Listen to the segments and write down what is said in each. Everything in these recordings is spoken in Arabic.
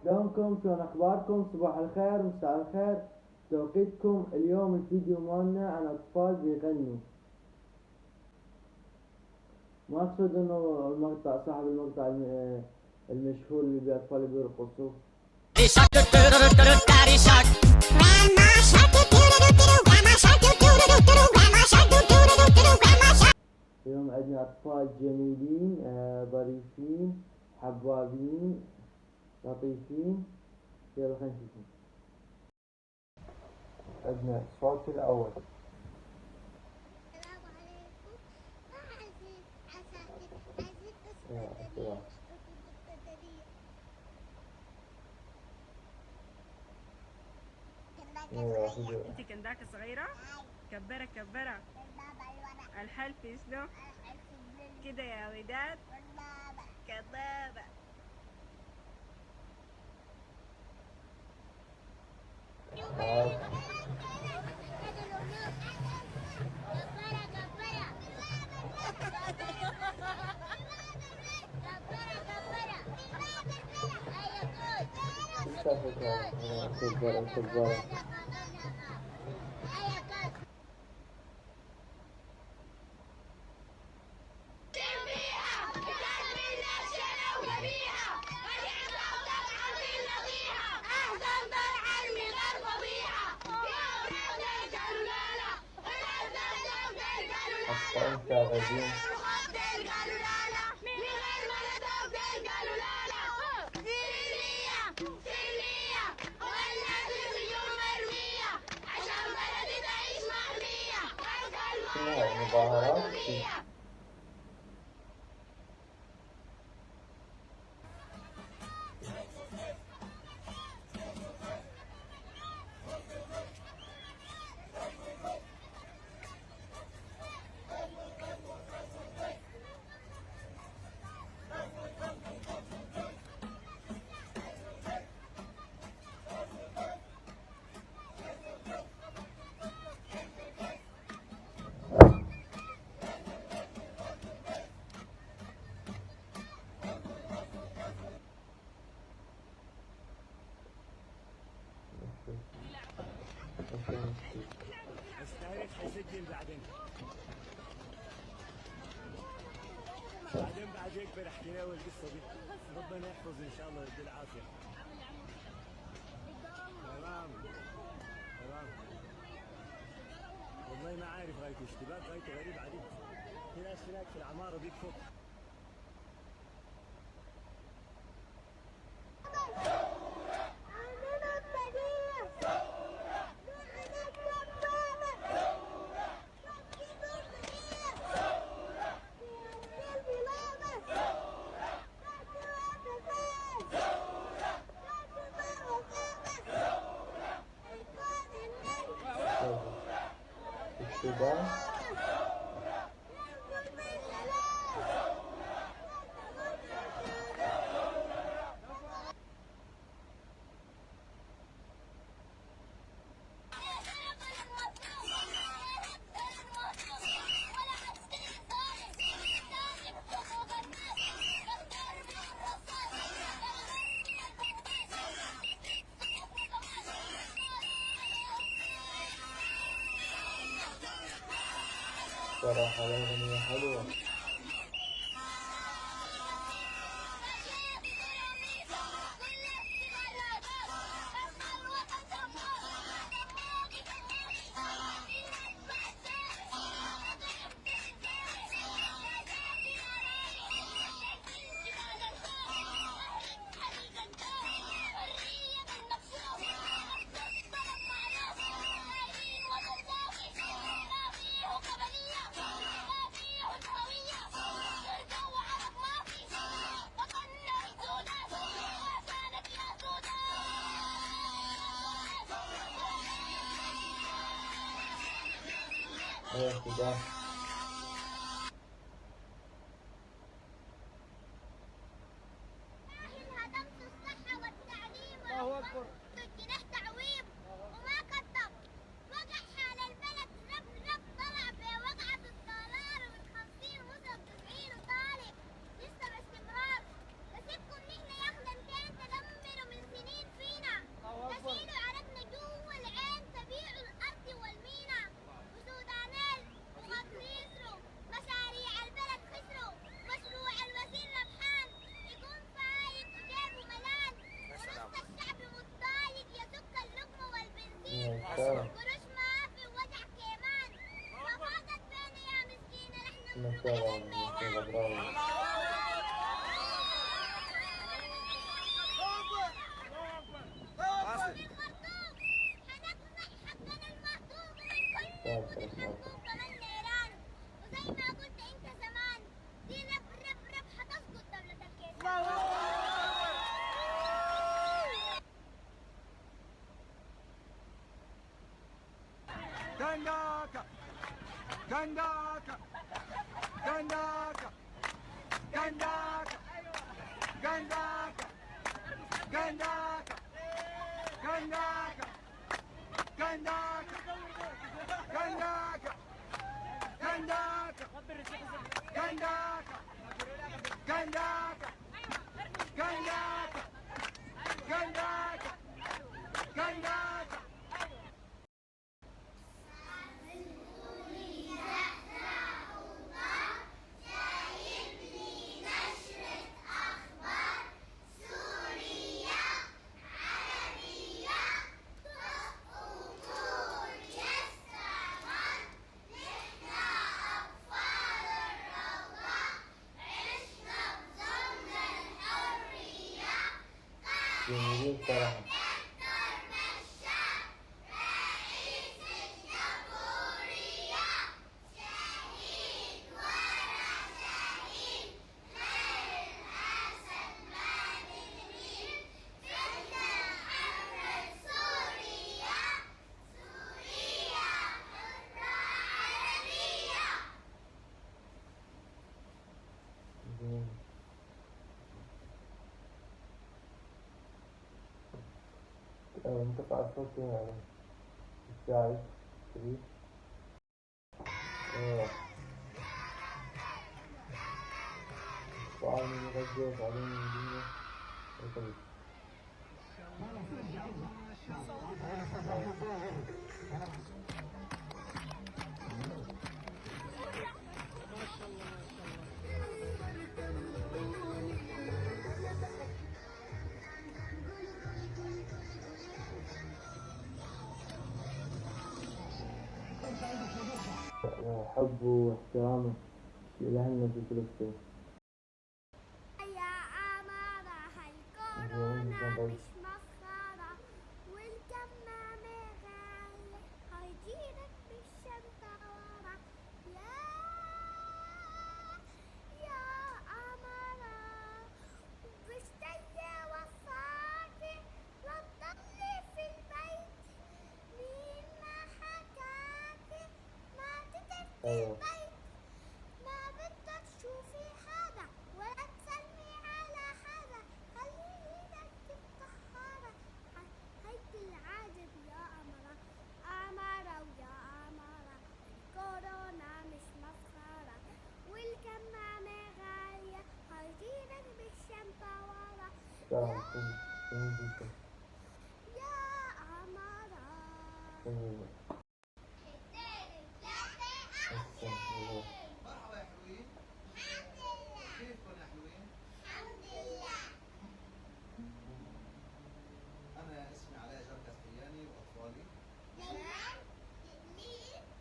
شلونكم؟ شلون اخباركم؟ صباح الخير، مساء الخير، توقيتكم. اليوم الفيديو مالنا عن اطفال بيغنوا. ما اقصد انه المقطع صاحب المقطع المشهور اللي باطفال بيرقصوا. اليوم عندنا اطفال جميلين، ظريفين، حبابين، لطيفين. يلا خلينا نشوفهم. عندنا الصوت الاول. السلام عليكم. عايزين عساكر، عايزين يا اسكندرية. انت كنداكة صغيرة؟ كبرة كبرة. الحلف شنو؟ كده يا وداد. كذابة. كبرة. أنت غزين. مظاهرات. التاريخ حيسجل بعدين بعد يكبر احكي له القصه دي. ربنا يحفظ ان شاء الله ويدي العافيه. تمام. والله ما عارف غايته اشتباك، غايته غريب عديد. في ناس هناك في العماره دي فوق. صراحة الأغنية حلوة. الله أكبر. جنيه تعويض وما كتب. وقع حال البلد رب طلع بوقعة الدولار وال50 وصل 90 وطالع لسه باستمرار. بسيبكم نحن يا أخنا 200 تدمروا طبعا ياسمين غبراوي. Gandaka! Gandaka! Gandaka! Gandaka! Gandaka! Gandaka! Gandaka! Gandaka! Gandaka! Gandaka! Gandaka! Gandaka! Gandaka! Gandaka! Gandaka! جميلين صراحة. جميل. انتقع الصوت يعني الشاي كبير. وعلى من يغجر على من يدينه وكبير. حب واحترام لأهلنا في فلسطين. يا أمارة هالكورونا مش مسخرة والكمامة غالية هيجيلك بالشنطة ورا يا أمارة بشتي وصاكي لا تضلي في البيت مين ما حكاكي ما تتركي البيت ما بدك تشوفي حدا ولا تسلمي على حدا خلي ايدك تتطهرة هيك العادة يا أمرة أمرة ويا أمرة الكورونا مش مسخرة والكمامة غالية هيجيلك بالشنطة ورا يا أمرة. مرحبا يا حلوين. كيفكم يا حلوين؟ أنا اسمي علاء جركة حياني وأطفالي.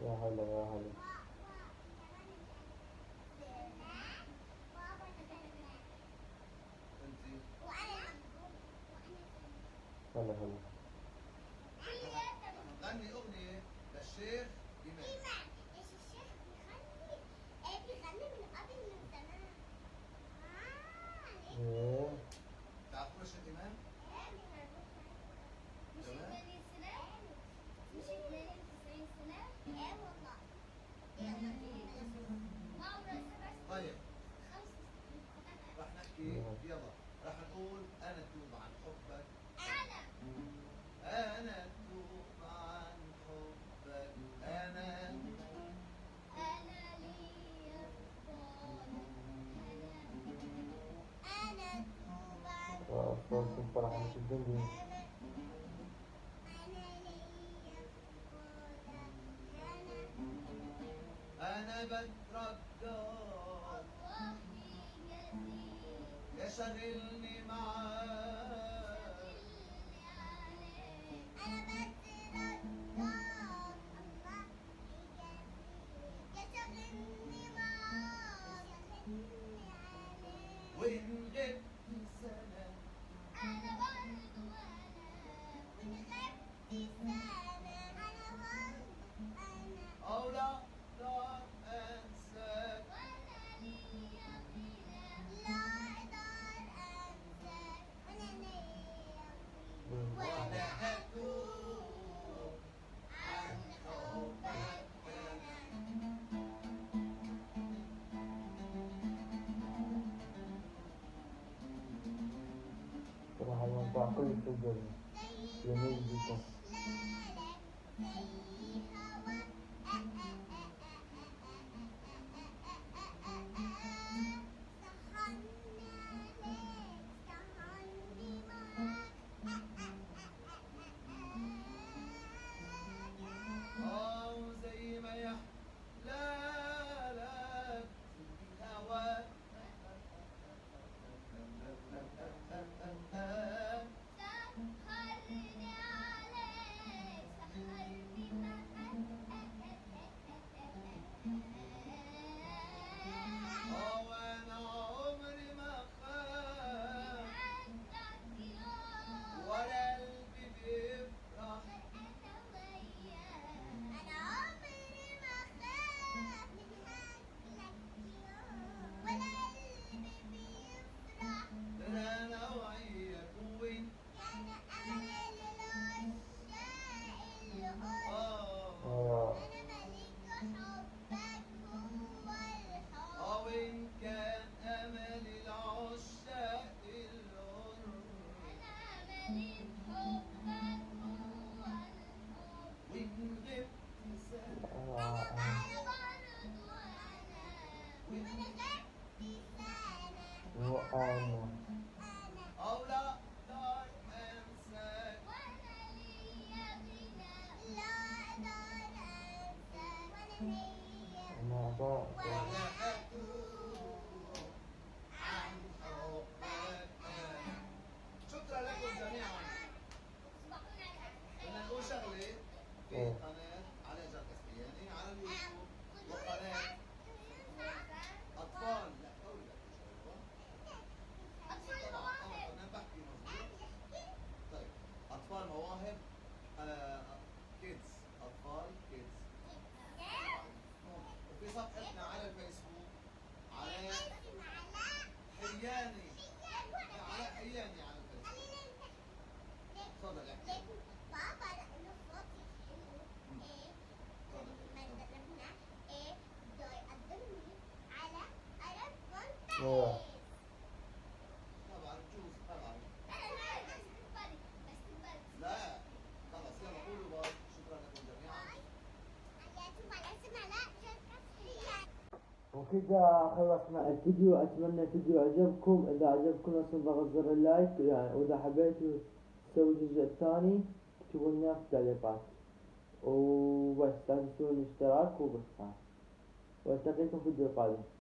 يا هلا يا هلا. أنتي؟ هلا هلا. غني أغنية للشيخ إمام. تعرفون الشيخ إمام؟ طيب راح نحكي يلا راح نقول أنا أتوب عن حبك. أنا أتوب عن حبك. أنا صوتكم صراحة مش الدنيا. أنا بترجاك يا شغلني معاك. ولا أتوب عن حبك صراحة الموضوع كله سجل جميل جدا. زي ما يحلالك الهوى وانا عمري ما خاف ولا قلبي بيفرح انا وياك وين وإن كان أمل العشاق القرب وإن غبت سنة وأنا أو لا أقدر أنساك أنا ضاع ولا أتوب عن حبك. شكرا لكم جميعا. بدنا نقول شغلة في قناة على جاد كسبياني على اليوتيوب وقناة أطفال لا قولي لك طبعا أنا بحكي مظبوط. طيب أطفال مواهب كيدز أطفال كيدز. وفي صفحتنا على الفيسبوك علاء حياني. علاء حياني على الفيسبوك. تفضل احكي. طبعا جوز طبعا. لا خلص يلا قولوا باي. شكرا لكم جميعا. وكذا خلصنا الفيديو. أتمنى الفيديو عجبكم. إذا عجبكم لا تنسوا ضغط زر اللايك يعني، وإذا حبيتوا تسوي الجزء الثاني اكتبوا لنا في التعليقات، وبس لا تنسون الاشتراك وبس. والتقيكم في الفيديو القادم.